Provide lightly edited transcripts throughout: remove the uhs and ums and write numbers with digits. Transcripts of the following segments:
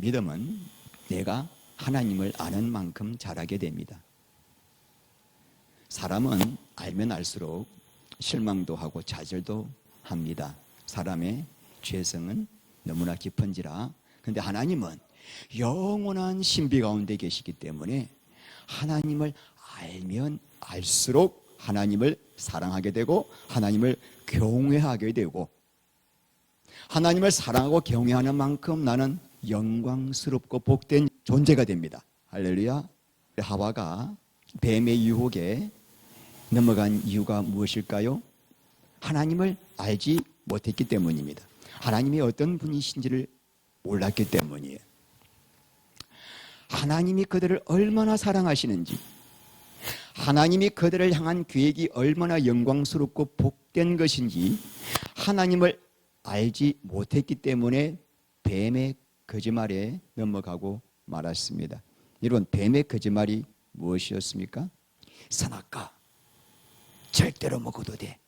믿음은 내가 하나님을 아는 만큼 자라게 됩니다. 사람은 알면 알수록 실망도 하고 좌절도 합니다. 사람의 죄성은 너무나 깊은지라. 그런데 하나님은 영원한 신비 가운데 계시기 때문에 하나님을 알면 알수록 하나님을 사랑하게 되고 하나님을 경외하게 되고, 하나님을 사랑하고 경외하는 만큼 나는 영광스럽고 복된 존재가 됩니다. 할렐루야. 하와가 뱀의 유혹에 넘어간 이유가 무엇일까요? 하나님을 알지 못했기 때문입니다. 하나님이 어떤 분이신지를 몰랐기 때문이에요. 하나님이 그들을 얼마나 사랑하시는지, 하나님이 그들을 향한 계획이 얼마나 영광스럽고 복된 것인지 하나님을 알지 못했기 때문에 뱀의 거짓말에 넘어가고 말았습니다. 여러분, 뱀의 거짓말이 무엇이었습니까? 선악과 절대로 먹어도 돼.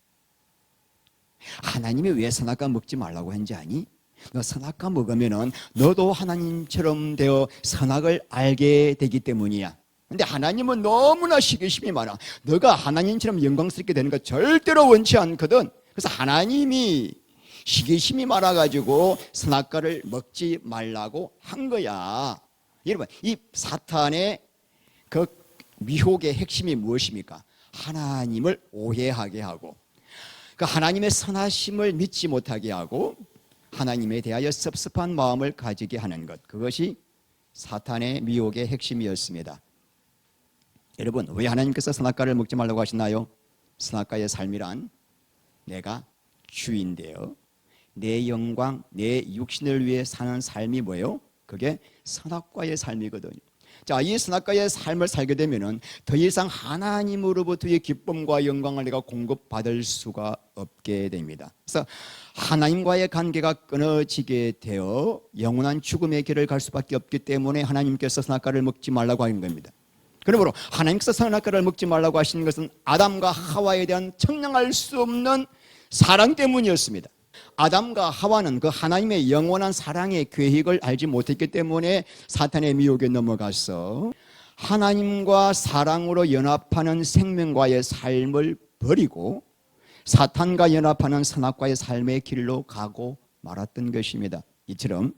하나님이 왜 선악과 먹지 말라고 했는지 아니? 너 선악과 먹으면은 너도 하나님처럼 되어 선악을 알게 되기 때문이야. 근데 하나님은 너무나 시기심이 많아. 너가 하나님처럼 영광스럽게 되는 거 절대로 원치 않거든. 그래서 하나님이 시기심이 많아가지고 선악과를 먹지 말라고 한 거야. 여러분, 이 사탄의 그 미혹의 핵심이 무엇입니까? 하나님을 오해하게 하고, 그 하나님의 선하심을 믿지 못하게 하고, 하나님에 대하여 섭섭한 마음을 가지게 하는 것. 그것이 사탄의 미혹의 핵심이었습니다. 여러분, 왜 하나님께서 선악과를 먹지 말라고 하시나요? 선악과의 삶이란 내가 주인 되어 내 영광, 내 육신을 위해 사는 삶이 뭐예요? 그게 선악과의 삶이거든요. 자, 이 선악과의 삶을 살게 되면은 더 이상 하나님으로부터의 기쁨과 영광을 내가 공급받을 수가 없게 됩니다. 그래서 하나님과의 관계가 끊어지게 되어 영원한 죽음의 길을 갈 수밖에 없기 때문에 하나님께서 선악과를 먹지 말라고 하는 겁니다. 그러므로 하나님께서 선악과를 먹지 말라고 하시는 것은 아담과 하와에 대한 청량할 수 없는 사랑 때문이었습니다. 아담과 하와는 그 하나님의 영원한 사랑의 계획을 알지 못했기 때문에 사탄의 미혹에 넘어가서 하나님과 사랑으로 연합하는 생명과의 삶을 버리고 사탄과 연합하는 선악과의 삶의 길로 가고 말았던 것입니다. 이처럼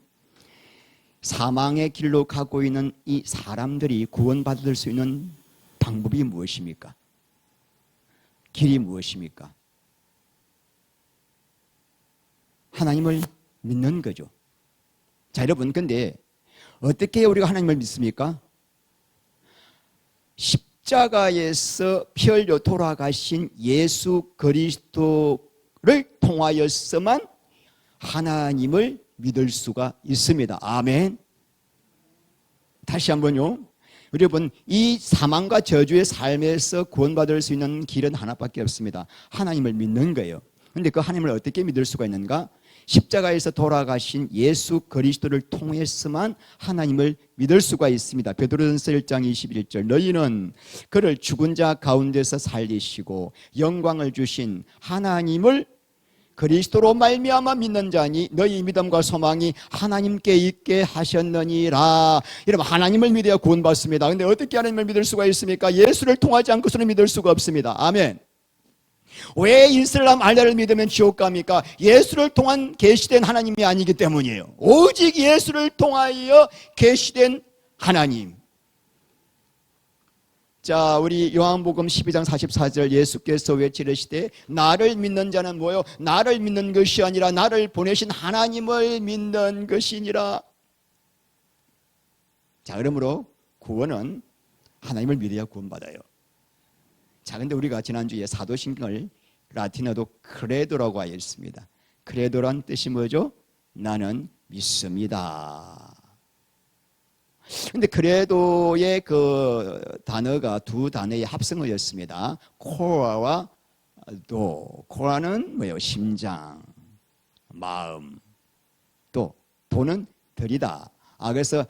사망의 길로 가고 있는 이 사람들이 구원받을 수 있는 방법이 무엇입니까? 길이 무엇입니까? 하나님을 믿는 거죠. 자, 여러분, 근데 어떻게 우리가 하나님을 믿습니까? 십자가에서 피 흘려 돌아가신 예수 그리스도를 통하여서만 하나님을 믿을 수가 있습니다. 아멘. 다시 한번요. 여러분, 이 사망과 저주의 삶에서 구원받을 수 있는 길은 하나밖에 없습니다. 하나님을 믿는 거예요. 그런데 그 하나님을 어떻게 믿을 수가 있는가? 십자가에서 돌아가신 예수 그리스도를 통해서만 하나님을 믿을 수가 있습니다. 베드로전서 1장 21절, 너희는 그를 죽은 자 가운데서 살리시고 영광을 주신 하나님을 그리스도로 말미암아 믿는 자니 너희 믿음과 소망이 하나님께 있게 하셨느니라. 여러분, 하나님을 믿어야 구원받습니다. 그런데 어떻게 하나님을 믿을 수가 있습니까? 예수를 통하지 않고서는 믿을 수가 없습니다. 아멘. 왜 이슬람 알라를 믿으면 지옥 갑니까? 예수를 통한 계시된 하나님이 아니기 때문이에요. 오직 예수를 통하여 계시된 하나님. 자, 우리 요한복음 12장 44절 예수께서 외치시되 나를 믿는 자는 뭐요? 나를 믿는 것이 아니라 나를 보내신 하나님을 믿는 것이니라. 자, 그러므로 구원은 하나님을 믿어야 구원받아요. 자, 근데 우리가 지난주에 사도신경을 라틴어도 크레도라고 하였습니다. 크레도란 뜻이 뭐죠? 나는 믿습니다. 근데 크레도의 그 단어가 두 단어의 합성어였습니다. 코라와 도. 코라는 뭐예요? 심장, 마음. 또 도는 들이다. 그래서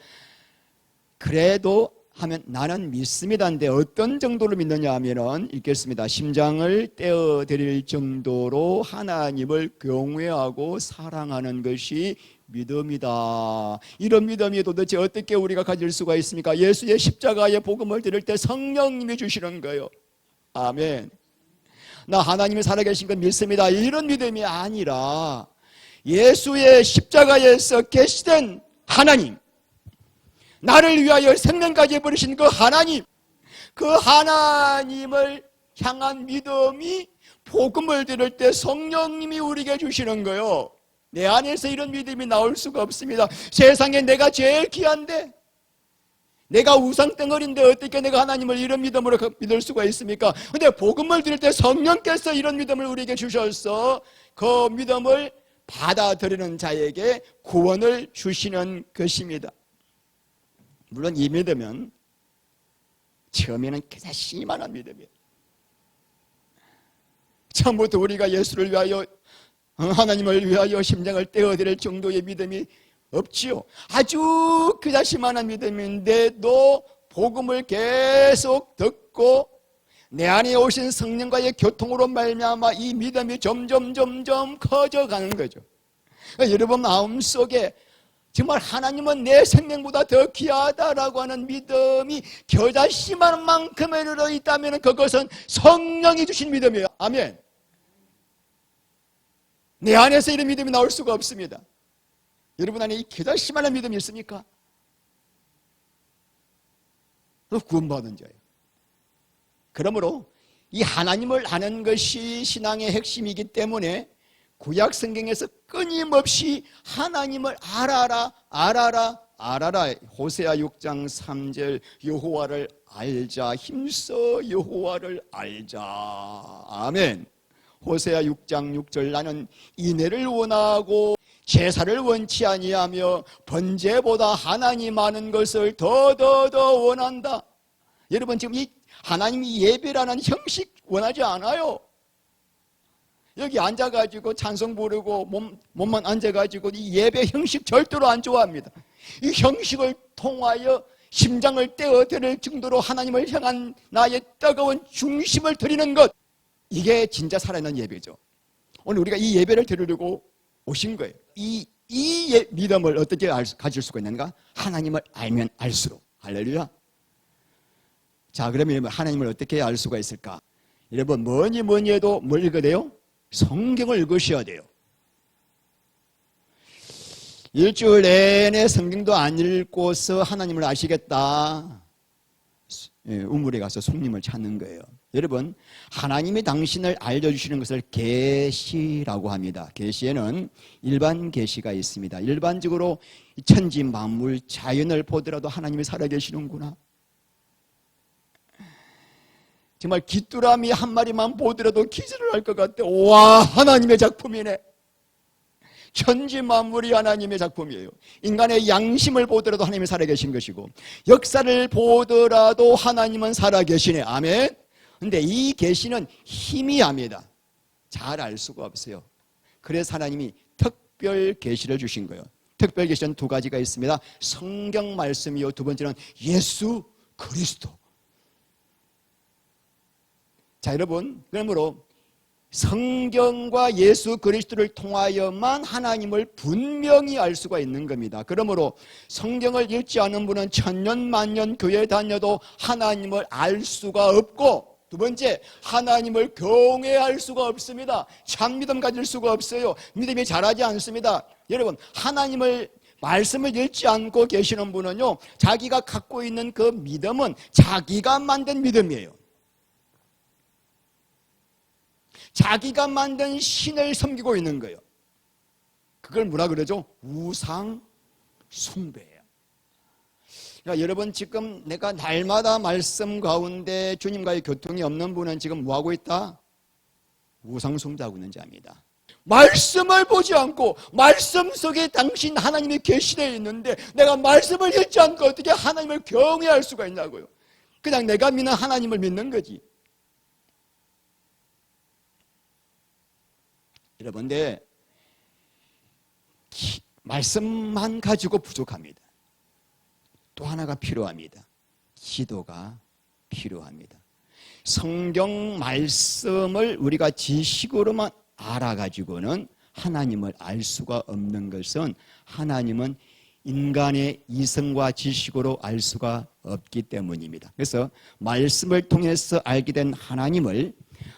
크레도 하면 나는 믿습니다인데 어떤 정도로 믿느냐 하면은 읽겠습니다. 심장을 떼어드릴 정도로 하나님을 경외하고 사랑하는 것이 믿음이다. 이런 믿음이 도대체 어떻게 우리가 가질 수가 있습니까? 예수의 십자가의 복음을 들을 때 성령님이 주시는 거예요. 아멘. 나 하나님이 살아계신 걸 믿습니다. 이런 믿음이 아니라 예수의 십자가에서 계시된 하나님, 나를 위하여 생명까지 버리신 그 하나님, 그 하나님을 향한 믿음이 복음을 들을 때 성령님이 우리에게 주시는 거예요. 내 안에서 이런 믿음이 나올 수가 없습니다. 세상에 내가 제일 귀한데, 내가 우상덩어리인데 어떻게 내가 하나님을 이런 믿음으로 믿을 수가 있습니까? 근데 복음을 들을 때 성령께서 이런 믿음을 우리에게 주셔서 그 믿음을 받아들이는 자에게 구원을 주시는 것입니다. 물론 이 믿음은 처음에는 그냥 심한 믿음이에요. 처음부터 우리가 예수를 위하여, 하나님을 위하여 심장을 떼어드릴 정도의 믿음이 없지요. 아주 그냥 심한 믿음인데도 복음을 계속 듣고 내 안에 오신 성령과의 교통으로 말미암아 이 믿음이 점점 커져가는 거죠. 그러니까 여러분 마음속에 정말 하나님은 내 생명보다 더 귀하다라고 하는 믿음이 겨자씨만 만큼에 이르러 있다면 그것은 성령이 주신 믿음이에요. 아멘. 내 안에서 이런 믿음이 나올 수가 없습니다. 여러분 안에 이 겨자씨만한 믿음이 있습니까? 또 구원받은 자예요. 그러므로 이 하나님을 아는 것이 신앙의 핵심이기 때문에 구약 성경에서 끊임없이 하나님을 알아라 호세아 6장 3절 여호와를 알자, 힘써 여호와를 알자. 아멘. 호세아 6장 6절 나는 인애를 원하고 제사를 원치 아니하며 번제보다 하나님 아는 것을 더 원한다. 여러분 지금 이 하나님이 예배라는 형식 원하지 않아요. 여기 앉아가지고 찬송 부르고 몸만 앉아가지고 이 예배 형식 절대로 안 좋아합니다. 이 형식을 통하여 심장을 떼어드릴 정도로 하나님을 향한 나의 뜨거운 중심을 드리는 것, 이게 진짜 살아있는 예배죠. 오늘 우리가 이 예배를 드리려고 오신 거예요. 이 믿음을 어떻게 가질 수가 있는가? 하나님을 알면 알수록. 할렐루야. 자, 그러면 하나님을 어떻게 알 수가 있을까? 여러분 뭐니 해도 뭘 읽어야 돼요? 성경을 읽으셔야 돼요. 일주일 내내 성경도 안 읽고서 하나님을 아시겠다, 우물에 가서 손님을 찾는 거예요. 여러분 하나님이 당신을 알려주시는 것을 계시라고 합니다. 계시에는 일반 계시가 있습니다. 일반적으로 천지 만물 자연을 보더라도 하나님이 살아계시는구나. 정말 귀뚜라미 한 마리만 보더라도 기절을 할 것 같아. 와, 하나님의 작품이네. 천지 만물이 하나님의 작품이에요. 인간의 양심을 보더라도 하나님이 살아계신 것이고 역사를 보더라도 하나님은 살아계시네. 아멘. 근데 이 계시는 희미합니다. 잘 알 수가 없어요. 그래서 하나님이 특별 계시를 주신 거예요. 특별 계시는 두 가지가 있습니다. 성경 말씀이요, 두 번째는 예수 그리스도. 자, 여러분, 그러므로 성경과 예수 그리스도를 통하여만 하나님을 분명히 알 수가 있는 겁니다. 그러므로 성경을 읽지 않은 분은 천년 만년 교회 다녀도 하나님을 알 수가 없고, 두 번째, 하나님을 경외할 수가 없습니다. 참 믿음 가질 수가 없어요. 믿음이 자라지 않습니다. 여러분, 하나님을 말씀을 읽지 않고 계시는 분은요, 자기가 갖고 있는 그 믿음은 자기가 만든 믿음이에요. 자기가 만든 신을 섬기고 있는 거예요. 그걸 뭐라 그러죠? 우상 숭배예요. 그러니까 여러분 지금 내가 날마다 말씀 가운데 주님과의 교통이 없는 분은 지금 뭐하고 있다? 우상 숭배하고 있는 자입니다. 말씀을 보지 않고 말씀 속에 당신 하나님이 계시되어 있는데 내가 말씀을 읽지 않고 어떻게 하나님을 경외할 수가 있냐고요. 그냥 내가 믿는 하나님을 믿는 거지. 여러분들 말씀만 가지고 부족합니다. 또 하나가 필요합니다. 기도가 필요합니다. 성경 말씀을 우리가 지식으로만 알아가지고는 하나님을 알 수가 없는 것은 하나님은 인간의 이성과 지식으로 알 수가 없기 때문입니다. 그래서 말씀을 통해서 알게 된 하나님을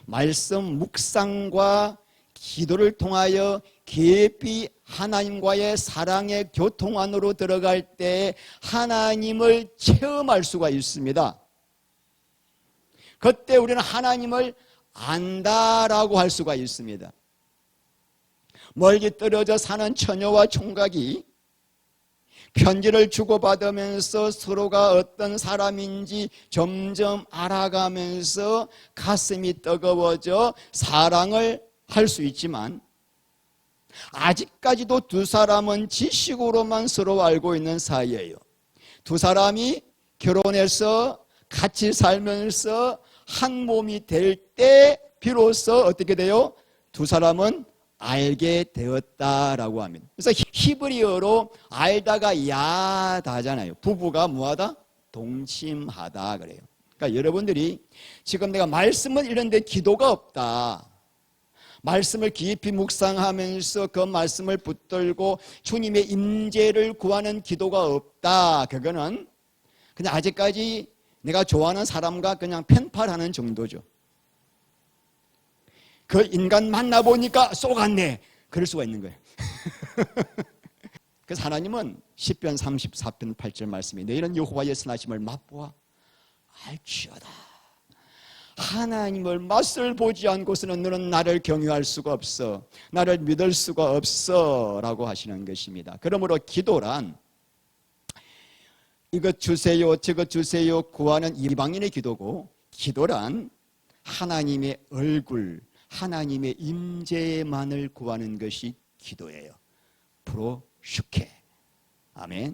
말씀 묵상과 기도를 통하여 깊이 하나님과의 사랑의 교통 안으로 들어갈 때 하나님을 체험할 수가 있습니다. 그때 우리는 하나님을 안다라고 할 수가 있습니다. 멀리 떨어져 사는 처녀와 총각이 편지를 주고받으면서 서로가 어떤 사람인지 점점 알아가면서 가슴이 뜨거워져 사랑을 할 수 있지만 아직까지도 두 사람은 지식으로만 서로 알고 있는 사이예요. 두 사람이 결혼해서 같이 살면서 한 몸이 될 때 비로소 어떻게 돼요? 두 사람은 알게 되었다라고 합니다. 그래서 히브리어로 알다가 야다잖아요. 부부가 뭐하다? 동침하다 그래요. 그러니까 여러분들이 지금 내가 말씀을 읽는데 기도가 없다, 말씀을 깊이 묵상하면서 그 말씀을 붙들고 주님의 임재를 구하는 기도가 없다, 그거는 그냥 아직까지 내가 좋아하는 사람과 그냥 펜팔하는 정도죠. 그 인간 만나보니까 쏘갔네, 그럴 수가 있는 거예요. 그래서 하나님은 시편 34편 8절 말씀이 너희는 여호와의 선하심을 맛보아 알지어다. 하나님을 맛을 보지 않고서는 너는 나를 경유할 수가 없어, 나를 믿을 수가 없어 라고 하시는 것입니다. 그러므로 기도란 이것 주세요 저것 주세요 구하는 이방인의 기도고, 기도란 하나님의 얼굴, 하나님의 임재만을 구하는 것이 기도예요. 프로슈케. 아멘.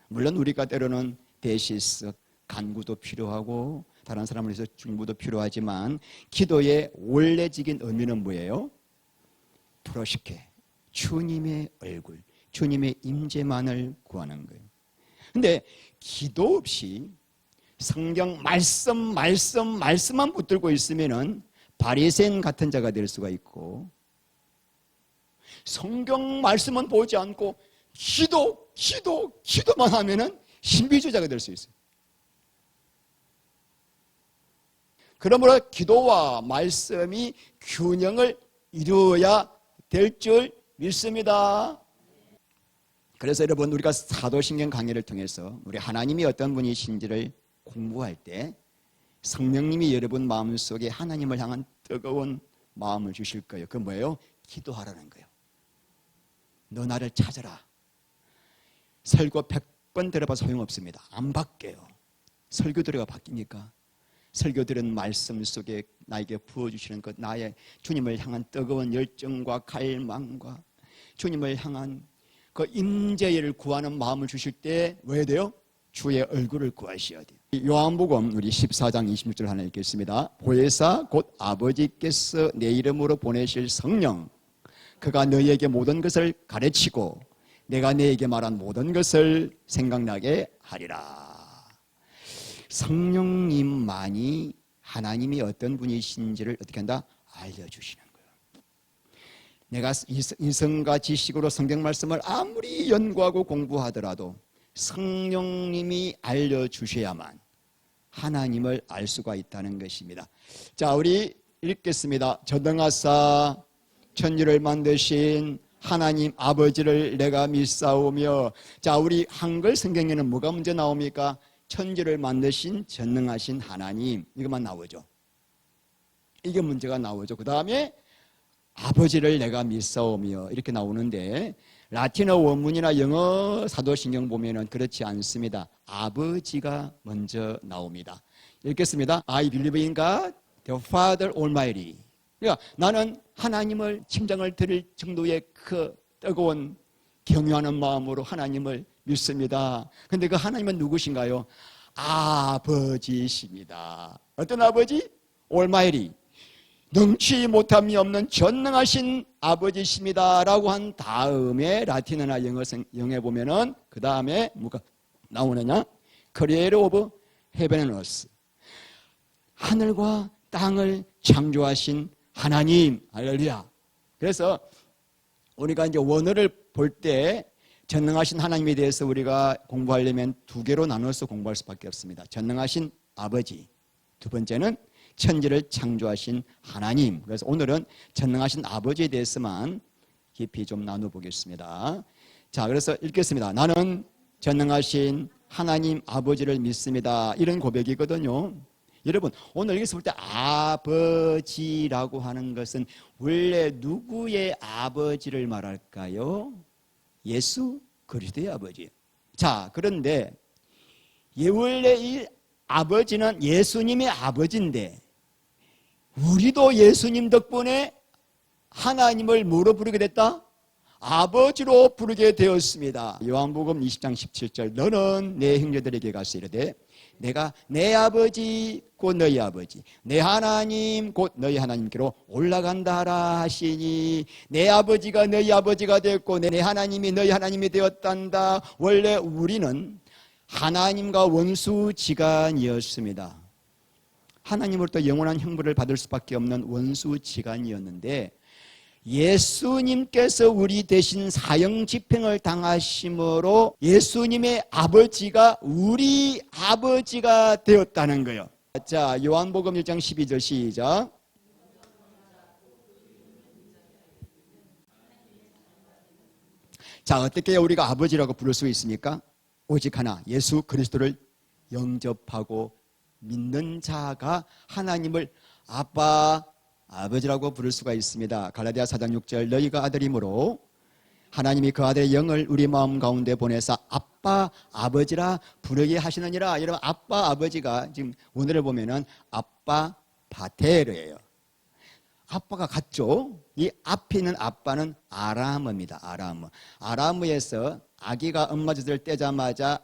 물론 우리가 때로는 데시스, 간구도 필요하고 다른 사람을 위해서 중보도 필요하지만 기도의 원래적인 의미는 뭐예요? 프로슈케, 주님의 얼굴, 주님의 임재만을 구하는 거예요. 근데 기도 없이 성경 말씀만 붙들고 있으면은 바리새인 같은 자가 될 수가 있고, 성경 말씀은 보지 않고 기도만 하면은 신비주의자가 될 수 있어요. 그러므로 기도와 말씀이 균형을 이루어야 될 줄 믿습니다. 그래서 여러분, 우리가 사도신경 강의를 통해서 우리 하나님이 어떤 분이신지를 공부할 때 성령님이 여러분 마음속에 하나님을 향한 뜨거운 마음을 주실 거예요. 그건 뭐예요? 기도하라는 거예요. 너 나를 찾아라. 설교 100번 들어봐 소용없습니다. 안 바뀌어요. 설교들이 바뀝니까? 설교들은 말씀 속에 나에게 부어주시는 것, 나의 주님을 향한 뜨거운 열정과 갈망과 주님을 향한 그 임재를 구하는 마음을 주실 때 뭐 해야 돼요? 주의 얼굴을 구하셔야 돼요. 요한복음 우리 14장 26절 하나 읽겠습니다. 보혜사 곧 아버지께서 내 이름으로 보내실 성령, 그가 너희에게 모든 것을 가르치고 내가 너희에게 말한 모든 것을 생각나게 하리라. 성령님만이 하나님이 어떤 분이신지를 어떻게 한다? 알려주시는 거예요. 내가 이성과 지식으로 성경 말씀을 아무리 연구하고 공부하더라도 성령님이 알려주셔야만 하나님을 알 수가 있다는 것입니다. 자, 우리 읽겠습니다. 저등하사 천지를 만드신 하나님 아버지를 내가 믿사오며. 자, 우리 한글 성경에는 뭐가 먼저 나옵니까? 천지를 만드신 전능하신 하나님, 이것만 나오죠. 이게 문제가 나오죠. 그 다음에 아버지를 내가 믿사오며 이렇게 나오는데, 라틴어 원문이나 영어 사도신경 보면은 그렇지 않습니다. 아버지가 먼저 나옵니다. 읽겠습니다. I believe in God, the Father Almighty. 그러니까 나는 하나님을 심장을 드릴 정도의 그 뜨거운 경외하는 마음으로 하나님을 믿습니다. 그런데 그 하나님은 누구신가요? 아버지십니다. 어떤 아버지? Almighty. 능치 못함이 없는 전능하신 아버지십니다 라고 한 다음에 라틴어나 영어에 보면은 그 다음에 뭐가 나오느냐? Creator of heaven and earth. 하늘과 땅을 창조하신 하나님. 할렐루야. 그래서 우리가 이제 원어를 볼 때 전능하신 하나님에 대해서 우리가 공부하려면 두 개로 나눠서 공부할 수밖에 없습니다. 전능하신 아버지. 두 번째는 천지를 창조하신 하나님. 그래서 오늘은 전능하신 아버지에 대해서만 깊이 좀 나눠보겠습니다. 자, 그래서 읽겠습니다. 나는 전능하신 하나님 아버지를 믿습니다. 이런 고백이거든요. 여러분, 오늘 여기서 볼 때 아버지라고 하는 것은 원래 누구의 아버지를 말할까요? 예수 그리스도의 아버지. 자, 그런데 원래 이 아버지는 예수님의 아버지인데 우리도 예수님 덕분에 하나님을 뭐로 부르게 됐다? 아버지로 부르게 되었습니다. 요한복음 20장 17절 너는 내 형제들에게 가서 이르되 내가 내 아버지 곧 너희 아버지 내 하나님 곧 너희 하나님께로 올라간다 하라 하시니 내 아버지가 너희 아버지가 되었고 내 하나님이 너희 하나님이 되었단다. 원래 우리는 하나님과 원수지간이었습니다. 하나님으로부터 영원한 형벌을 받을 수밖에 없는 원수지간이었는데 예수님께서 우리 대신 사형 집행을 당하심으로 예수님의 아버지가 우리 아버지가 되었다는 거예요. 자, 요한복음 1장 12절 시작. 자, 어떻게 우리가 아버지라고 부를 수 있습니까? 오직 하나, 예수 그리스도를 영접하고 믿는 자가 하나님을 아버지라고 부를 수가 있습니다. 갈라디아 4장 6절 너희가 아들이므로 하나님이 그 아들의 영을 우리 마음 가운데 보내사 아빠 아버지라 부르게 하시느니라. 여러분, 아빠 아버지가 지금 오늘을 보면은 아빠 바테르예요. 아빠가 같죠. 이 앞에 있는 아빠는 아람어입니다. 아람어에서 아기가 엄마 젖을 떼자마자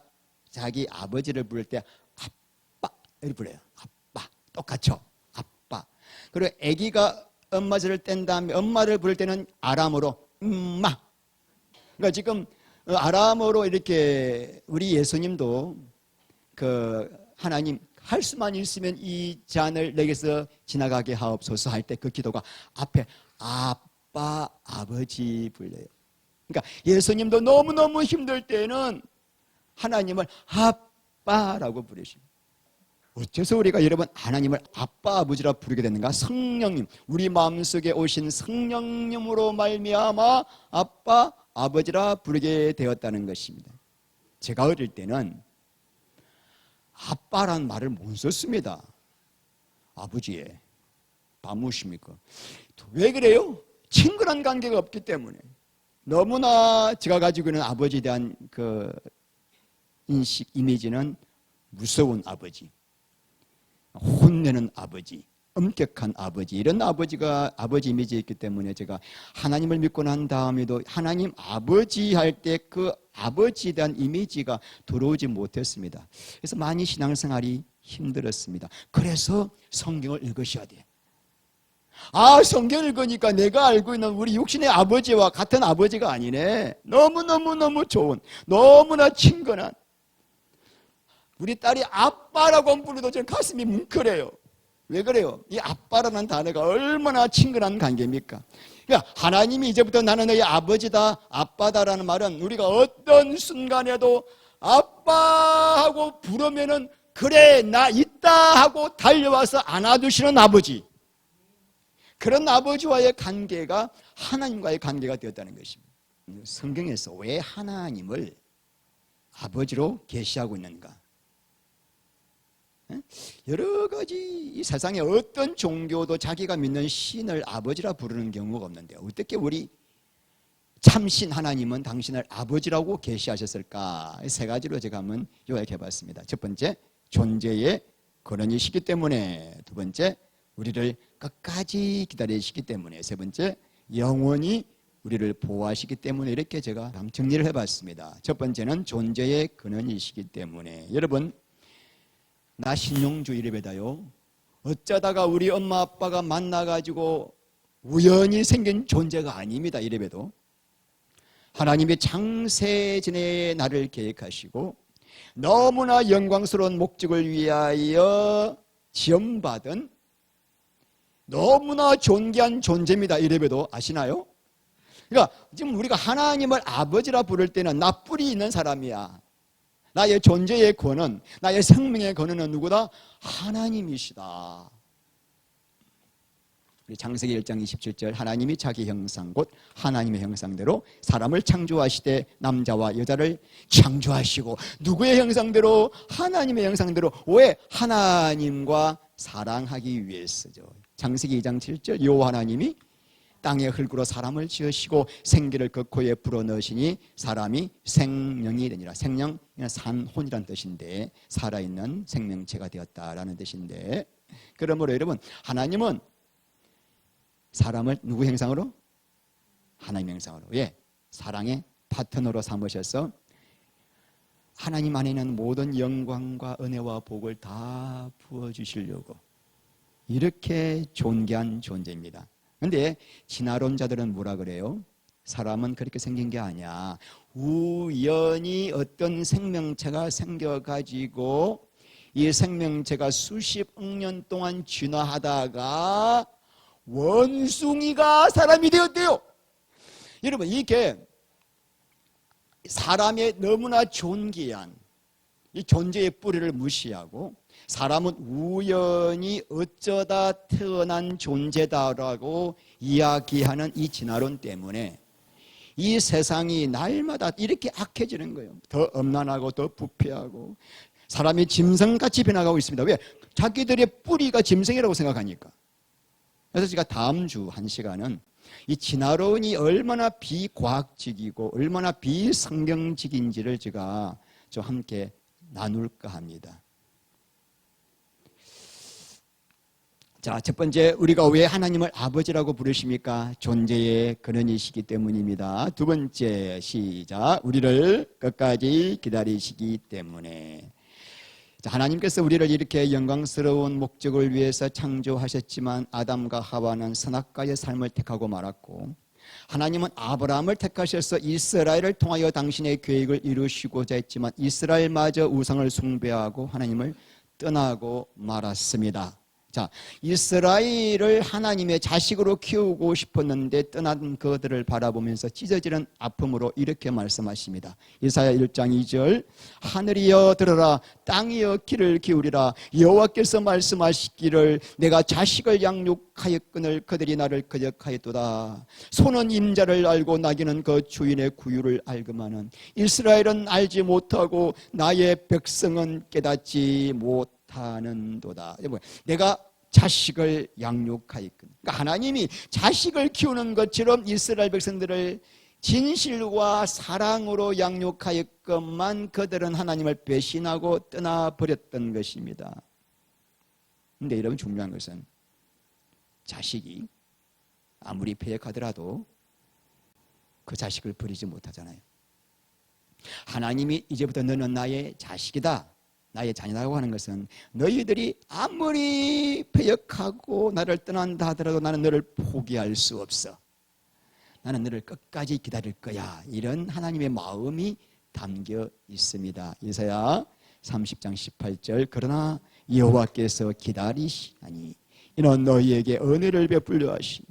자기 아버지를 부를 때 아빠 이렇게 불러요. 아빠 똑같죠. 그리고 아기가 엄마 젖을 뗀 다음에 엄마를 부를 때는 아람어로 엄마. 그러니까 지금 아람어로 이렇게 우리 예수님도 그 하나님 할 수만 있으면 이 잔을 내게서 지나가게 하옵소서 할 때 그 기도가 앞에 아빠 아버지 불려요. 그러니까 예수님도 너무너무 힘들 때는 하나님을 아빠라고 부르십니다. 어째서 우리가 여러분 하나님을 아빠 아버지라 부르게 됐는가? 성령님, 우리 마음속에 오신 성령님으로 말미암아 아빠 아버지라 부르게 되었다는 것입니다. 제가 어릴 때는 아빠라는 말을 못 썼습니다. 아버지에 바무십니까? 왜 그래요? 친근한 관계가 없기 때문에. 너무나 제가 가지고 있는 아버지에 대한 그 인식, 이미지는 무서운 아버지, 혼내는 아버지, 엄격한 아버지, 이런 아버지 이미지가 있기 때문에 제가 하나님을 믿고 난 다음에도 하나님 아버지 할 때 그 아버지에 대한 이미지가 들어오지 못했습니다. 그래서 많이 신앙생활이 힘들었습니다. 그래서 성경을 읽으셔야 돼. 성경을 읽으니까 내가 알고 있는 우리 육신의 아버지와 같은 아버지가 아니네. 너무너무 좋은, 너무나 친근한. 우리 딸이 아빠라고 부르도 저는 가슴이 뭉클해요. 왜 그래요? 이 아빠라는 단어가 얼마나 친근한 관계입니까? 그러니까 하나님이 이제부터 나는 너희 아버지다, 아빠다라는 말은 우리가 어떤 순간에도 아빠하고 부르면은 그래 나 있다 하고 달려와서 안아주시는 아버지, 그런 아버지와의 관계가 하나님과의 관계가 되었다는 것입니다. 성경에서 왜 하나님을 아버지로 계시하고 있는가? 여러 가지 이 세상에 어떤 종교도 자기가 믿는 신을 아버지라 부르는 경우가 없는데 어떻게 우리 참신 하나님은 당신을 아버지라고 계시하셨을까? 세 가지로 제가 한번 요약해 봤습니다. 첫 번째, 존재의 근원이시기 때문에. 두 번째, 우리를 끝까지 기다리시기 때문에. 세 번째, 영원히 우리를 보호하시기 때문에. 이렇게 제가 정리를 해봤습니다. 첫 번째는 존재의 근원이시기 때문에. 여러분, 나 신용주의 이래봬다요, 어쩌다가 우리 엄마 아빠가 만나가지고 우연히 생긴 존재가 아닙니다. 이래봬도 하나님의 창세전에 나를 계획하시고 너무나 영광스러운 목적을 위하여 지음받은 너무나 존귀한 존재입니다. 이래봬도 아시나요? 그러니까 지금 우리가 하나님을 아버지라 부를 때는 나 뿔이 있는 사람이야. 나의 존재의 근원, 나의 생명의 근원은 누구다? 하나님이시다. 우리 창세기 1장 27절 하나님이 자기 형상 곧 하나님의 형상대로 사람을 창조하시되 남자와 여자를 창조하시고 누구의 형상대로? 하나님의 형상대로. 왜? 하나님과 사랑하기 위해서죠. 창세기 2장 7절 여호와 하나님이 땅의 흙으로 사람을 지으시고 생기를 그 코에 불어넣으시니 사람이 생명이 되니라. 생명, 산혼이라는 뜻인데 살아있는 생명체가 되었다라는 뜻인데, 그러므로 여러분 하나님은 사람을 누구 형상으로? 하나님 형상으로. 예, 사랑의 파트너로 삼으셔서 하나님 안에 있는 모든 영광과 은혜와 복을 다 부어주시려고 이렇게 존귀한 존재입니다. 그런데 진화론자들은 뭐라 그래요? 사람은 그렇게 생긴 게 아니야. 우연히 어떤 생명체가 생겨가지고 이 생명체가 수십억 년 동안 진화하다가 원숭이가 사람이 되었대요. 여러분, 이게 사람의 너무나 존귀한 이 존재의 뿌리를 무시하고 사람은 우연히 어쩌다 태어난 존재다라고 이야기하는 이 진화론 때문에 이 세상이 날마다 이렇게 악해지는 거예요. 더 엄난하고 더 부패하고 사람이 짐승같이 변화가고 있습니다. 왜? 자기들의 뿌리가 짐승이라고 생각하니까. 그래서 제가 다음 주 1시간은 이 진화론이 얼마나 비과학적이고 얼마나 비성경적인지를 제가 좀 함께 나눌까 합니다. 자, 첫 번째, 우리가 왜 하나님을 아버지라고 부르십니까? 존재의 근원이시기 때문입니다. 두 번째, 시작. 우리를 끝까지 기다리시기 때문에. 자, 하나님께서 우리를 이렇게 영광스러운 목적을 위해서 창조하셨지만 아담과 하와는 선악과의 삶을 택하고 말았고, 하나님은 아브라함을 택하셔서 이스라엘을 통하여 당신의 계획을 이루시고자 했지만 이스라엘마저 우상을 숭배하고 하나님을 떠나고 말았습니다. 자, 이스라엘을 하나님의 자식으로 키우고 싶었는데 떠난 그들을 바라보면서 찢어지는 아픔으로 이렇게 말씀하십니다. 이사야 1장 2절 하늘이여 들으라, 땅이여 귀를 기울이라. 여호와께서 말씀하시기를 내가 자식을 양육하였거늘 그들이 나를 거역하였도다. 소는 임자를 알고 나귀는 그 주인의 구유를 알거만은 이스라엘은 알지 못하고 나의 백성은 깨닫지 못하는도다. 내가 자식을 양육하였거든. 그러니까 하나님이 자식을 키우는 것처럼 이스라엘 백성들을 진실과 사랑으로 양육하였건만 그들은 하나님을 배신하고 떠나버렸던 것입니다. 그런데 여러분, 중요한 것은 자식이 아무리 패역하더라도 그 자식을 버리지 못하잖아요. 하나님이 이제부터 너는 나의 자식이다, 나의 자녀라고 하는 것은 너희들이 아무리 패역하고 나를 떠난다 하더라도 나는 너를 포기할 수 없어. 나는 너를 끝까지 기다릴 거야. 이런 하나님의 마음이 담겨 있습니다. 이사야 30장 18절 그러나 여호와께서 기다리시나니 이는 너희에게 은혜를 베풀려 하시며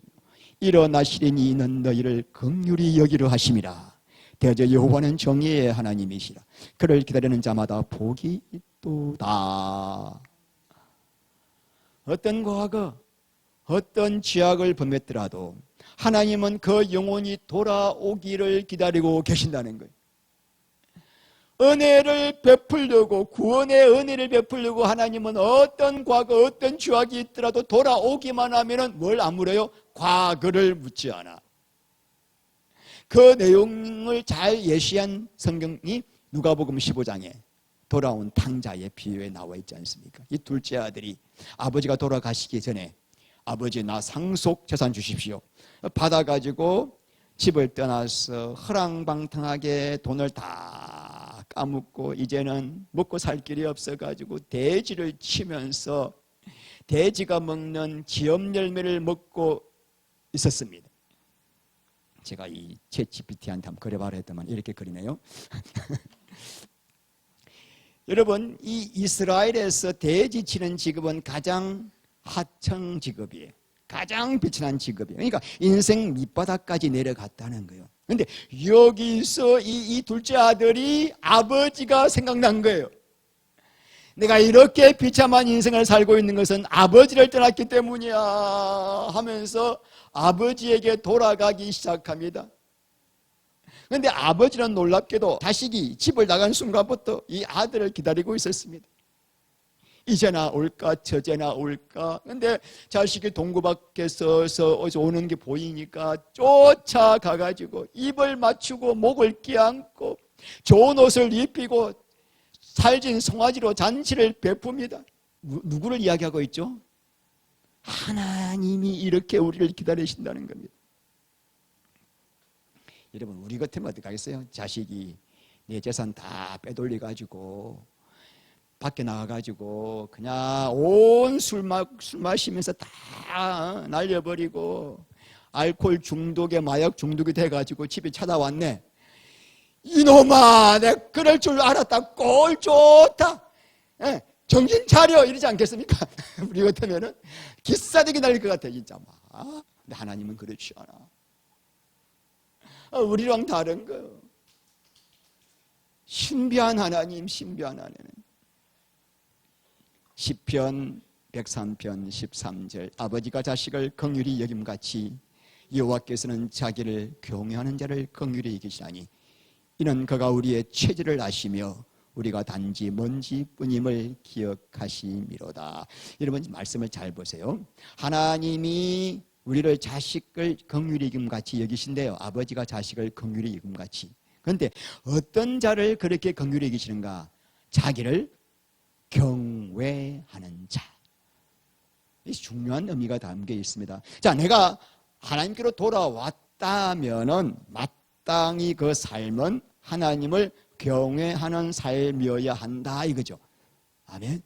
일어나시리니 이는 너희를 긍휼히 여기려 하심이라. 대저 여호와는 정의의 하나님이시라. 그를 기다리는 자마다 복이 있도다. 어떤 과거, 어떤 죄악을 범했더라도 하나님은 그 영혼이 돌아오기를 기다리고 계신다는 거예요. 은혜를 베풀려고, 구원의 은혜를 베풀려고 하나님은 어떤 과거, 어떤 죄악이 있더라도 돌아오기만 하면은 뭘 안 물어요? 과거를 묻지 않아. 그 내용을 잘 예시한 성경이 누가복음 15장에 돌아온 탕자의 비유에 나와 있지 않습니까? 이 둘째 아들이 아버지가 돌아가시기 전에 아버지 나 상속 재산 주십시오 받아가지고 집을 떠나서 허랑방탕하게 돈을 다 까먹고 이제는 먹고 살 길이 없어가지고 돼지를 치면서 돼지가 먹는 지엄 열매를 먹고 있었습니다. 제가 이 챗GPT한테 한번 그려봐라 했더만 이렇게 그리네요. 여러분, 이 이스라엘에서 돼지 치는 직업은 가장 하청 직업이에요. 가장 비천한 직업이에요. 그러니까 인생 밑바닥까지 내려갔다는 거예요. 그런데 여기서 이 둘째 아들이 아버지가 생각난 거예요. 내가 이렇게 비참한 인생을 살고 있는 것은 아버지를 떠났기 때문이야 하면서 아버지에게 돌아가기 시작합니다. 그런데 아버지는 놀랍게도 자식이 집을 나간 순간부터 이 아들을 기다리고 있었습니다. 이제나 올까 저제나 올까. 그런데 자식이 동구 밖에 서서 오는 게 보이니까 쫓아가가지고 입을 맞추고 목을 끼안고 좋은 옷을 입히고 살진 송아지로 잔치를 베풉니다. 누구를 이야기하고 있죠? 하나님이 이렇게 우리를 기다리신다는 겁니다. 여러분, 우리 같으면 어떡하겠어요? 자식이 내 재산 다 빼돌려가지고 밖에 나가가지고 그냥 온 술 마시면서 다 날려버리고 알코올 중독에 마약 중독이 돼가지고 집에 찾아왔네. 이놈아, 내가 그럴 줄 알았다. 꼴 좋다. 예, 정신 차려 이러지 않겠습니까? 우리 같으면은 기싸대기 날릴 것 같아 진짜. 근데 하나님은 그렇지 않아. 우리랑 다른 거예요. 신비한 하나님, 신비한 하나님. 시편 103편 13절 아버지가 자식을 긍휼히 여김같이 여호와께서는 자기를 경외하는 자를 긍휼히 여기시나니 이는 그가 우리의 체질을 아시며 우리가 단지 먼지뿐임을 기억하심이로다. 여러분 말씀을 잘 보세요. 하나님이 우리를 자식을 긍휼히 여김같이 여기신대요. 아버지가 자식을 긍휼히 여김같이. 그런데 어떤 자를 그렇게 긍휼히 여기시는가? 자기를 경외하는 자. 이 중요한 의미가 담겨 있습니다. 자, 내가 하나님께로 돌아왔다면은 마땅히 그 삶은 하나님을 경외하는 삶이어야 한다 이거죠. 아멘.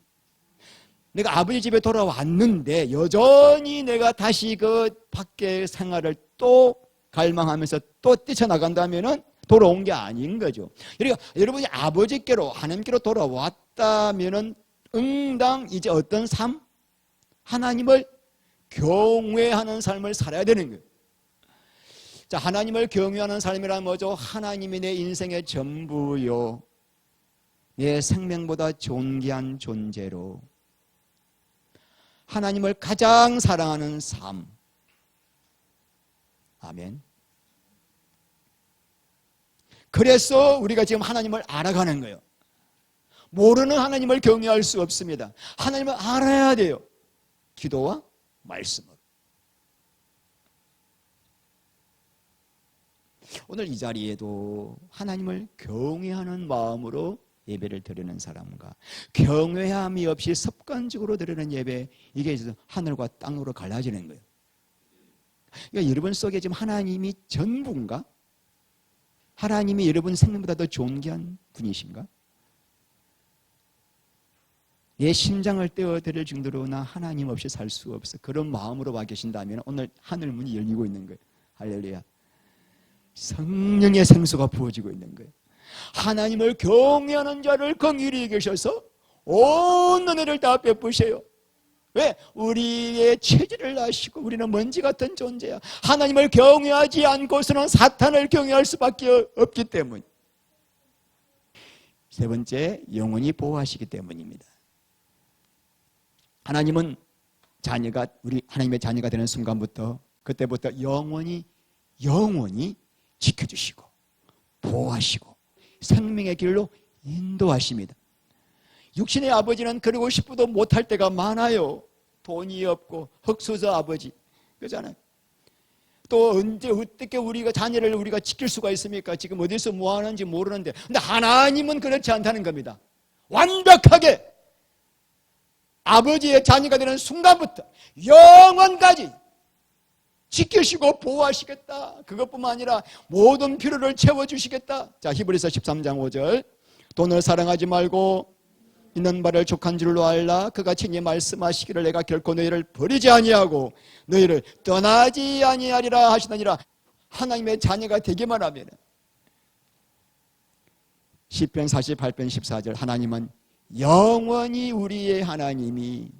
내가 아버지 집에 돌아왔는데 여전히 내가 다시 그 밖의 생활을 또 갈망하면서 또 뛰쳐나간다면은 돌아온 게 아닌 거죠. 그러니까 여러분이 아버지께로 하나님께로 돌아왔다면은 응당 이제 어떤 삶? 하나님을 경외하는 삶을 살아야 되는 거예요. 자, 하나님을 경외하는 삶이란 뭐죠? 하나님이 내 인생의 전부요. 내 생명보다 존귀한 존재로 하나님을 가장 사랑하는 삶. 아멘. 그래서 우리가 지금 하나님을 알아가는 거예요. 모르는 하나님을 경외할 수 없습니다. 하나님을 알아야 돼요. 기도와 말씀으로. 오늘 이 자리에도 하나님을 경외하는 마음으로 예배를 드리는 사람과 경외함이 없이 습관적으로 드리는 예배, 이게 하늘과 땅으로 갈라지는 거예요. 그러니까 여러분 속에 지금 하나님이 전부인가? 하나님이 여러분 생명보다 더 존귀한 분이신가? 내 심장을 떼어드릴 정도로 나 하나님 없이 살 수 없어. 그런 마음으로 와 계신다면 오늘 하늘 문이 열리고 있는 거예요. 할렐루야. 성령의 생수가 부어지고 있는 거예요. 하나님을 경외하는 자를 긍휼히 여기셔서 온 은혜를 다 베푸세요. 왜? 우리의 체질을 아시고 우리는 먼지 같은 존재야. 하나님을 경외하지 않고서는 사탄을 경외할 수밖에 없기 때문. 세 번째, 영원히 보호하시기 때문입니다. 하나님은 자녀가 우리 하나님의 자녀가 되는 순간부터 그때부터 영원히 지켜주시고 보호하시고 생명의 길로 인도하십니다. 육신의 아버지는 그러고 싶어도 못할 때가 많아요. 돈이 없고 흙수저 아버지 그러잖아요. 또 언제 어떻게 우리가 자녀를 우리가 지킬 수가 있습니까? 지금 어디서 뭐 하는지 모르는데, 근데 하나님은 그렇지 않다는 겁니다. 완벽하게 아버지의 자녀가 되는 순간부터 영원까지 지키시고 보호하시겠다. 그것뿐만 아니라 모든 필요를 채워주시겠다. 자, 히브리서 13장 5절 돈을 사랑하지 말고 있는 바를 족한 줄로 알라. 그가 친히 말씀하시기를 내가 결코 너희를 버리지 아니하고 너희를 떠나지 아니하리라 하시느니라. 하나님의 자녀가 되기만 하면 시편 48편 14절 하나님은 영원히 우리의 하나님이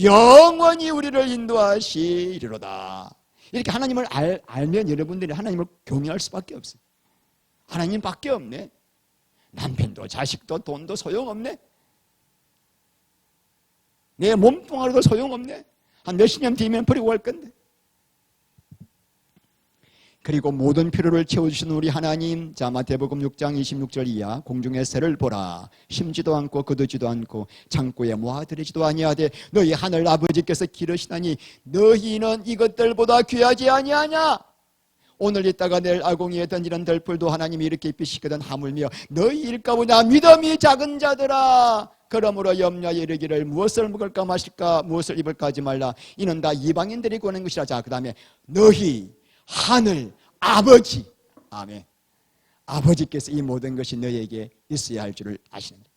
영원히 우리를 인도하시리로다. 이렇게 하나님을 알면 여러분들이 하나님을 경외할 수밖에 없어요. 하나님밖에 없네. 남편도 자식도 돈도 소용없네. 내 몸뚱아리도 소용없네. 한 몇십 년 뒤면 버리고 갈 건데. 그리고 모든 필요를 채워주시는 우리 하나님. 자, 마태복음 6장 26절 이하. 공중의 새를 보라. 심지도 않고 거두지도 않고 창고에 모아들이지도 아니하되 너희 하늘 아버지께서 기르시나니 너희는 이것들보다 귀하지 아니하냐. 오늘 있다가 내일 아궁이에 던지는 덜풀도 하나님이 이렇게 입히시거든. 하물며 너희 일가보다 믿음이 작은 자들아. 그러므로 염려에 이르기를 무엇을 먹을까 마실까 무엇을 입을까 하지 말라. 이는 다 이방인들이 구하는 것이라. 자, 그 다음에 너희 하늘 아버지. 아멘. 아버지께서 이 모든 것이 너희에게 있어야 할 줄을 아시는데,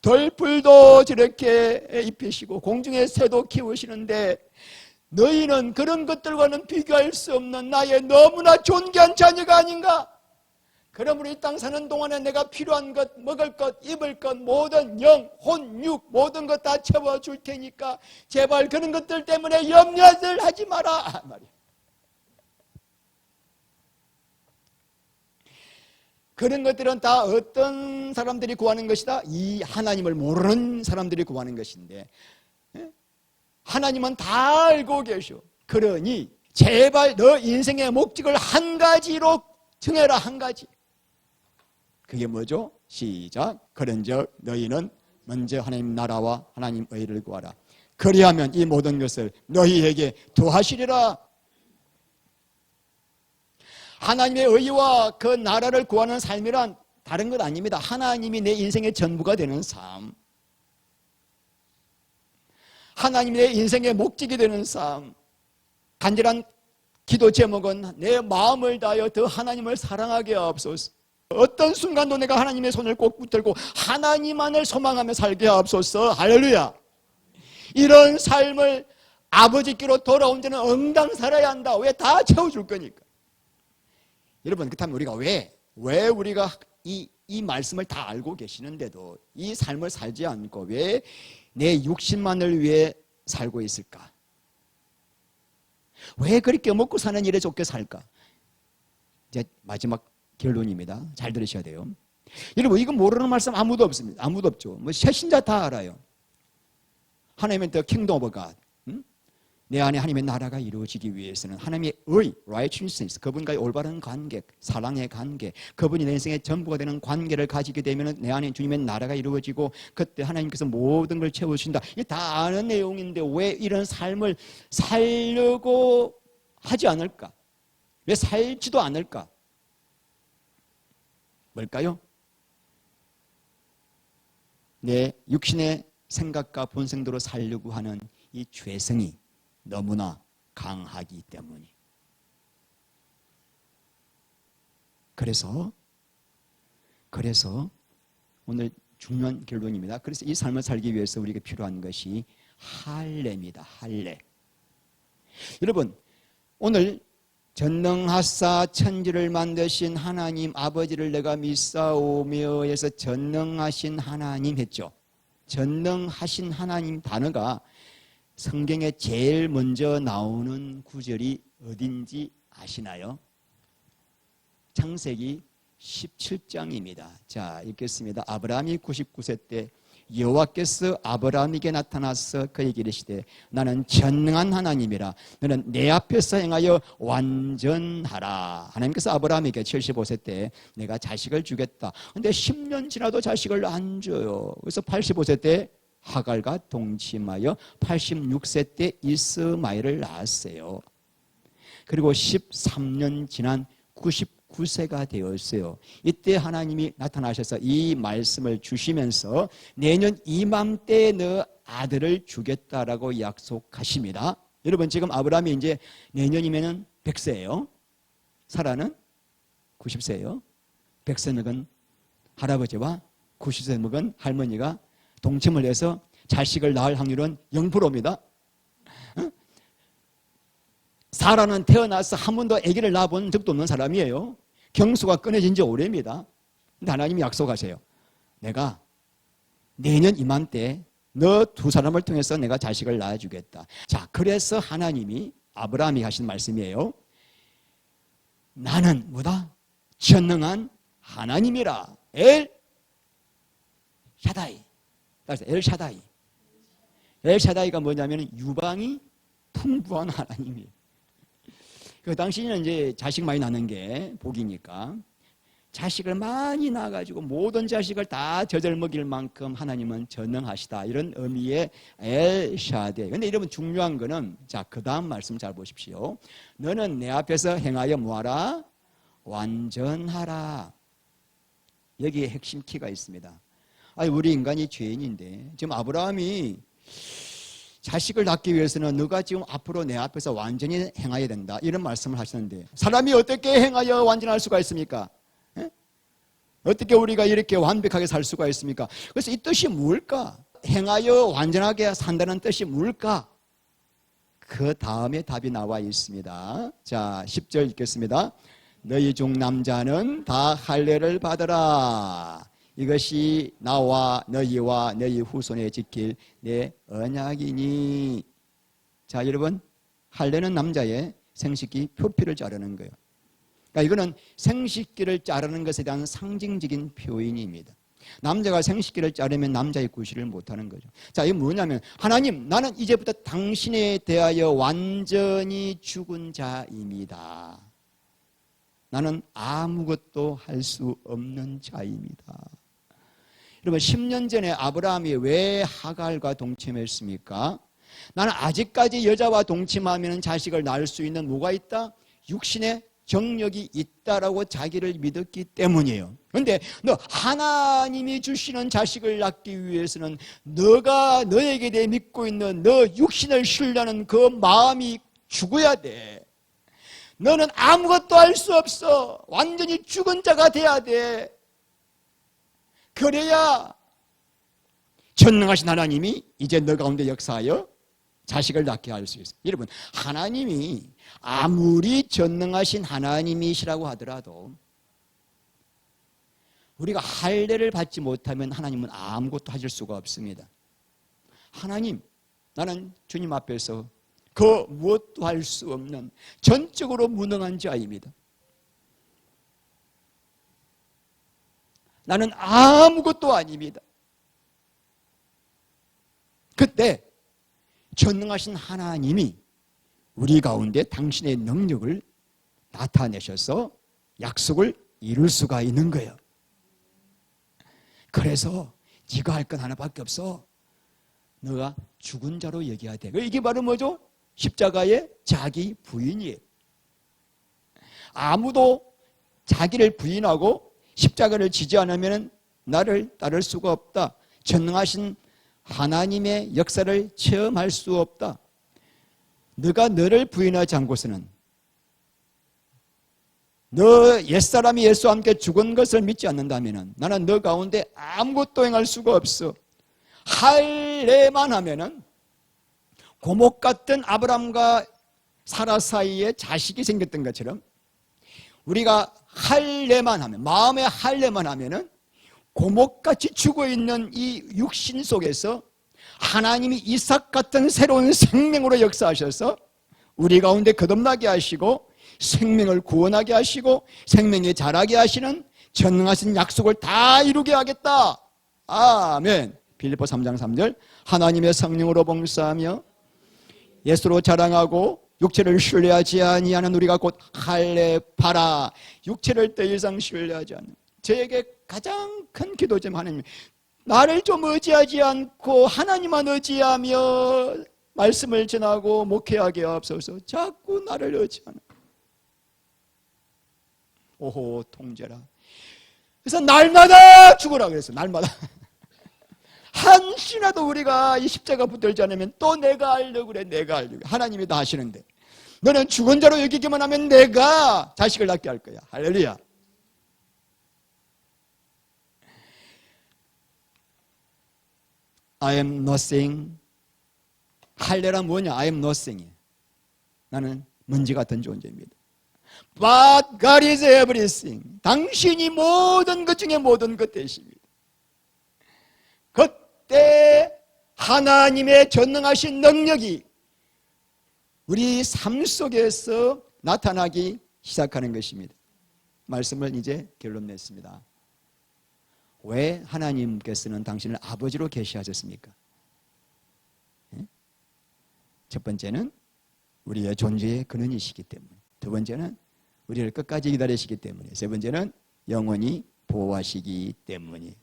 덜풀도 저렇게 입히시고 공중의 새도 키우시는데 너희는 그런 것들과는 비교할 수 없는 나의 너무나 존귀한 자녀가 아닌가. 그러므로 이 땅 사는 동안에 내가 필요한 것, 먹을 것, 입을 것, 모든 영, 혼, 육 모든 것 다 채워줄 테니까 제발 그런 것들 때문에 염려들 하지 마라 말이야. 그런 것들은 다 어떤 사람들이 구하는 것이다? 이 하나님을 모르는 사람들이 구하는 것인데, 하나님은 다 알고 계셔. 그러니 제발 너 인생의 목적을 한 가지로 정해라. 한 가지. 그게 뭐죠? 시작. 그런즉 너희는 먼저 하나님 나라와 하나님 의를 구하라. 그리하면 이 모든 것을 너희에게 더하시리라. 하나님의 의와 그 나라를 구하는 삶이란 다른 것 아닙니다. 하나님이 내 인생의 전부가 되는 삶, 하나님이 내 인생의 목적이 되는 삶. 간절한 기도 제목은 내 마음을 다하여 더 하나님을 사랑하게 하옵소서. 어떤 순간도 내가 하나님의 손을 꼭 붙들고 하나님만을 소망하며 살게 하옵소서. 할렐루야. 이런 삶을 아버지께로 돌아온 자는 응당 살아야 한다. 왜? 다 채워줄 거니까. 여러분, 그렇다면 우리가 왜 우리가 이 말씀을 다 알고 계시는데도 이 삶을 살지 않고 왜 내 육신만을 위해 살고 있을까? 왜 그렇게 먹고 사는 일에 좋게 살까? 이제 마지막 결론입니다. 잘 들으셔야 돼요. 여러분, 이거 모르는 말씀 아무도 없습니다. 아무도 없죠. 뭐 새신자 다 알아요. 하나님은 the kingdom of God. 내 안에 하나님의 나라가 이루어지기 위해서는 하나님의 의, righteousness, 그분과의 올바른 관계, 사랑의 관계, 그분이 내 인생의 전부가 되는 관계를 가지게 되면 내 안에 주님의 나라가 이루어지고 그때 하나님께서 모든 걸 채워주신다. 이게 다 아는 내용인데 왜 이런 삶을 살려고 하지 않을까? 왜 살지도 않을까? 뭘까요? 내 육신의 생각과 본성대로 살려고 하는 이 죄성이 너무나 강하기 때문이. 그래서 오늘 중요한 결론입니다. 그래서 이 삶을 살기 위해서 우리에게 필요한 것이 할례입니다. 할례. 여러분, 오늘 전능하사 천지를 만드신 하나님 아버지를 내가 믿사오며 해서 전능하신 하나님 했죠. 전능하신 하나님 단어가 성경에 제일 먼저 나오는 구절이 어딘지 아시나요? 창세기 17장입니다. 자, 읽겠습니다. 아브라함이 99세 때 여호와께서 아브라함에게 나타나서 그에게 이르시되 나는 전능한 하나님이라 너는 내 앞에서 행하여 완전하라. 하나님께서 아브라함에게 75세 때 내가 자식을 주겠다. 근데 10년 지나도 자식을 안 줘요. 그래서 85세 때 하갈과 동침하여 86세 때 이스마엘을 낳았어요. 그리고 13년 지난 99세가 되었어요. 이때 하나님이 나타나셔서 이 말씀을 주시면서 내년 이맘때에 너 아들을 주겠다라고 약속하십니다. 여러분, 지금 아브라함이 이제 내년이면 100세예요. 사라는 90세예요. 100세 먹은 할아버지와 90세 먹은 할머니가 동침을 해서 자식을 낳을 확률은 0%입니다. 사라는 태어나서 한 번도 아기를 낳아본 적도 없는 사람이에요. 경수가 끊어진 지 오래입니다. 근데 하나님이 약속하세요. 내가 내년 이맘때 너 두 사람을 통해서 내가 자식을 낳아주겠다. 자, 그래서 하나님이 아브라함이 하신 말씀이에요. 나는 뭐다? 전능한 하나님이라. 엘 샤다이. 엘 샤다이. 엘 샤다이가 뭐냐면 유방이 풍부한 하나님이에요. 그 당시에는 이제 자식 많이 낳는 게 복이니까 자식을 많이 낳아가지고 모든 자식을 다 젖을 먹일 만큼 하나님은 전능하시다. 이런 의미의 엘 샤데. 근데 이러면 중요한 거는 자, 그 다음 말씀 잘 보십시오. 너는 내 앞에서 행하여 뭐하라? 완전하라. 여기에 핵심 키가 있습니다. 아니, 우리 인간이 죄인인데 지금 아브라함이 자식을 낳기 위해서는 너가 지금 앞으로 내 앞에서 완전히 행해야 된다. 이런 말씀을 하시는데 사람이 어떻게 행하여 완전할 수가 있습니까? 에? 어떻게 우리가 이렇게 완벽하게 살 수가 있습니까? 그래서 이 뜻이 뭘까? 행하여 완전하게 산다는 뜻이 뭘까? 그 다음에 답이 나와 있습니다. 자, 10절 읽겠습니다. 너희 중 남자는 다 할례를 받으라. 이것이 나와 너희와 너희 후손에 지킬 내 언약이니. 자, 여러분, 할례는 남자의 생식기 표피를 자르는 거예요. 그러니까 이거는 생식기를 자르는 것에 대한 상징적인 표현입니다. 남자가 생식기를 자르면 남자의 구실을 못하는 거죠. 자, 이게 뭐냐면 하나님, 나는 이제부터 당신에 대하여 완전히 죽은 자입니다. 나는 아무것도 할 수 없는 자입니다. 여러분, 10년 전에 아브라함이 왜 하갈과 동침했습니까? 나는 아직까지 여자와 동침하면 자식을 낳을 수 있는 뭐가 있다? 육신의 정력이 있다라고 자기를 믿었기 때문이에요. 그런데 너 하나님이 주시는 자식을 낳기 위해서는 너가 너에게 대해 믿고 있는 너 육신을 신뢰하는 그 마음이 죽어야 돼. 너는 아무것도 할 수 없어. 완전히 죽은 자가 돼야 돼. 그래야 전능하신 하나님이 이제 너 가운데 역사하여 자식을 낳게 할 수 있어요. 여러분, 하나님이 아무리 전능하신 하나님이시라고 하더라도 우리가 할례를 받지 못하면 하나님은 아무것도 하실 수가 없습니다. 하나님, 나는 주님 앞에서 그 무엇도 할 수 없는 전적으로 무능한 자입니다. 나는 아무것도 아닙니다. 그때 전능하신 하나님이 우리 가운데 당신의 능력을 나타내셔서 약속을 이룰 수가 있는 거예요. 그래서 네가 할 건 하나밖에 없어. 너가 죽은 자로 여겨야 돼. 이게 바로 뭐죠? 십자가의 자기 부인이에요. 아무도 자기를 부인하고 십자가를 지지 않으면 나를 따를 수가 없다. 전능하신 하나님의 역사를 체험할 수 없다. 너가 너를 부인하지 않고서는 너 옛사람이 예수와 함께 죽은 것을 믿지 않는다면 나는 너 가운데 아무것도 행할 수가 없어. 할례만 하면은 고목 같은 아브람과 사라 사이에 자식이 생겼던 것처럼 우리가 할례만 하면, 마음의 할례만 하면은 고목같이 죽어있는 이 육신 속에서 하나님이 이삭 같은 새로운 생명으로 역사하셔서 우리 가운데 거듭나게 하시고 생명을 구원하게 하시고 생명에 자라게 하시는 전능하신 약속을 다 이루게 하겠다. 아멘. 빌립보 3장 3절. 하나님의 성령으로 봉사하며 예수로 자랑하고 육체를 신뢰하지 아니하는 우리가 곧 할례파라. 육체를 더 이상 신뢰하지 않는 저에게 가장 큰 기도 좀 하나님, 나를 좀 의지하지 않고 하나님만 의지하며 말씀을 전하고 목회하게 하옵소서. 자꾸 나를 의지하는 오호 통제라. 그래서 날마다 죽으라 그랬어요. 날마다 한시라도 우리가 이 십자가 붙들지 않으면 또 내가 하려고 그래. 내가 하려고. 하나님이 다 하시는데 너는 죽은 자로 여기기만 하면 내가 자식을 낳게 할 거야. 할렐루야. I am nothing. 할례란 뭐냐? I am nothing. 나는 먼지 같은 존재입니다. But God is everything. 당신이 모든 것 중에 모든 것 되십니다. 곧 그때 하나님의 전능하신 능력이 우리 삶 속에서 나타나기 시작하는 것입니다. 말씀을 이제 결론 냈습니다. 왜 하나님께서는 당신을 아버지로 계시하셨습니까? 첫 번째는 우리의 존재의 근원이시기 때문에, 두 번째는 우리를 끝까지 기다리시기 때문에, 세 번째는 영원히 보호하시기 때문에.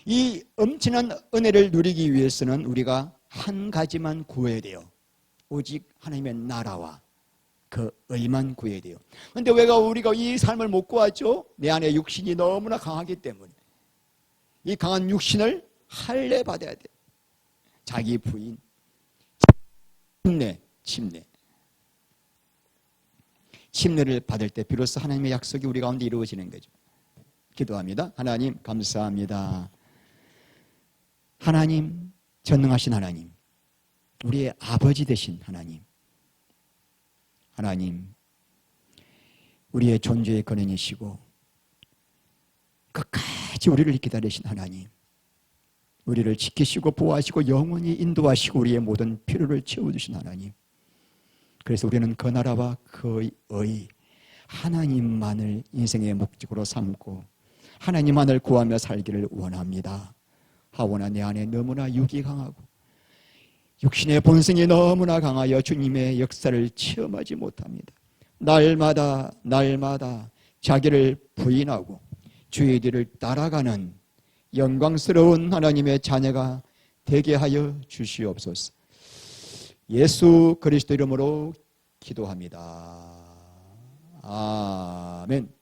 이 엄청난 은혜를 누리기 위해서는 우리가 한 가지만 구해야 돼요. 오직 하나님의 나라와 그 의만 구해야 돼요. 그런데 왜 우리가 이 삶을 못 구하죠? 내 안에 육신이 너무나 강하기 때문에. 이 강한 육신을 할례 받아야 돼요. 자기 부인, 침례를 받을 때 비로소 하나님의 약속이 우리 가운데 이루어지는 거죠. 기도합니다. 하나님 감사합니다. 하나님, 전능하신 하나님, 우리의 아버지 되신 하나님, 하나님, 우리의 존재의 근원이시고 끝까지 우리를 기다리신 하나님, 우리를 지키시고 보호하시고 영원히 인도하시고 우리의 모든 필요를 채워주신 하나님, 그래서 우리는 그 나라와 그 의, 하나님만을 인생의 목적으로 삼고 하나님만을 구하며 살기를 원합니다. 하오나 내 안에 너무나 육이 강하고 육신의 본성이 너무나 강하여 주님의 역사를 체험하지 못합니다. 날마다 자기를 부인하고 주의 길을 따라가는 영광스러운 하나님의 자녀가 되게 하여 주시옵소서. 예수 그리스도 이름으로 기도합니다. 아멘.